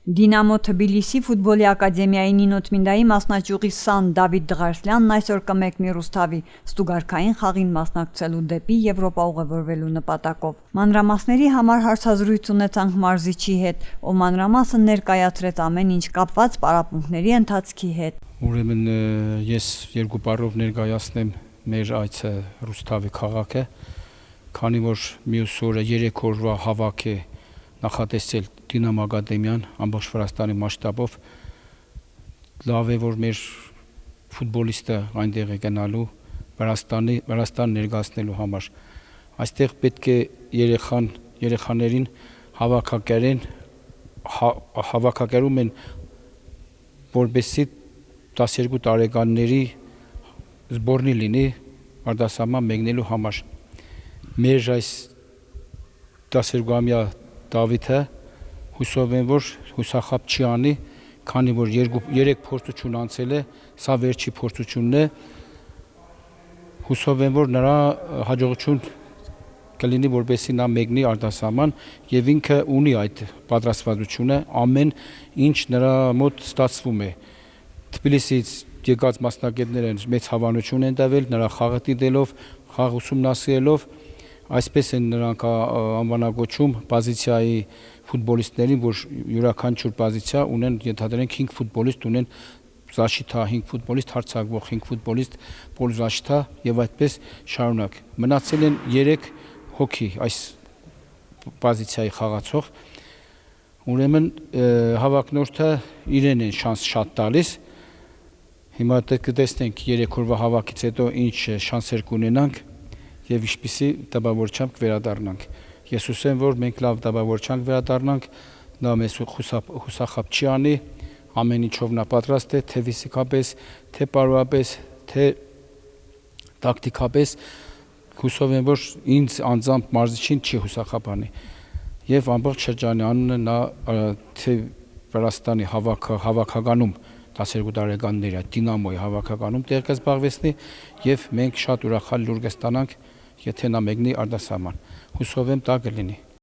Դինամո Թբիլիսի ֆուտբոլի ակադեմիայի Նինոթմինդայի մասնաճյուղի սան Դավիթ Դղարսլյանն այսօր կմեկնի Ռուսթավի ստուգարքային խաղին մասնակցելու դեպի Եվրոպա ուղևորվելու նպատակով։ Մանրամասների համար հարցազրույց ունեցանք մարզիչի հետ, ով մանրամասը ներկայացրեց ամեն ինչ կապված պարապմունքների ընթացքի հետ։ Ուրեմն ես երկու բառով ներկայացնեմ մեր այցը Ռուսթավի քաղաքը, քանի որ մյուս օրը 3 օրվա հավաք է նախատեսել Դինամո ակադեմիան ամբողջ Վրաստանի մասշտաբով, լավ է որ մեր ֆուտբոլիստը այնտեղ է գնալու Վրաստան ներկայացնելու համար։ Այստեղ պետք է երեխաներին հավաքակերում են, որպեսզի 12 տարեկանների զբորնի լինի արտասահման մեկնելու համար։ Մեր այս 12-ամյա Դավիթը հուսով եմ, որ հուսախաբ չի անի, քանի որ 3 փորձություն անցել է, սա վերջի փորձությունն է։ Հուսով եմ, որ նրա հաջողություն կլինի, որպեսզի նա մեկնի արտասահման եւ ինքը ունի այդ պատրաստվածությունը, ամեն ինչ նրա մոտ ստացվում է։ Թբիլիսից եկած մասնագետները մեծ հավանություն են տվել, նրա խաղը դիտելով, խաղ ուսումնասիրելով, այսպես են նրանք անվանակոչում պոզիցիայի ֆուտբոլիստներին, որ յուրաքանչյուր պոզիցիա ունեն, ենթադրենք 5 ֆուտբոլիստ ունեն, զաշիթա 5 ֆուտբոլիստ, հարձակվող 5 ֆուտբոլիստ, պոլզաշիթա եւ այդպես շարունակ։ Մնացել են 3 հոգի այս պոզիցիայի խաղացող։ Ուրեմն հավաքնորդը իրեն են շանս շատ տալիս։ Հիմա կտեսնենք 3 օրվա հավաքից հետո ինչ շանսեր կունենանք եւ ինչպիսի տպավորությամբ վերադառնանք։ Ես հուսեմ, որ մենք լավ տպավորությամբ վերադառնանք, նա մեզ հուսախաբ չի անի, ամեն ինչով նա պատրաստ է, թե ֆիզիկապես, թե պարոյապես, թե տակտիկապես։ Հուսով եմ, որ ինձ անձամբ մարզիչին չի հուսախաբ անի։ Եվ ամբողջ շրջանի անունը նա թե Վրաստանի հավաքականում 12 տարեկանների Դինամոյի հավաքականում տեղ կզբաղեցնի եւ մենք շատ ուրախալ լուր կստանանք, եթե նա մեկնի արտասահման։ Հուսով եմ դա կլինի։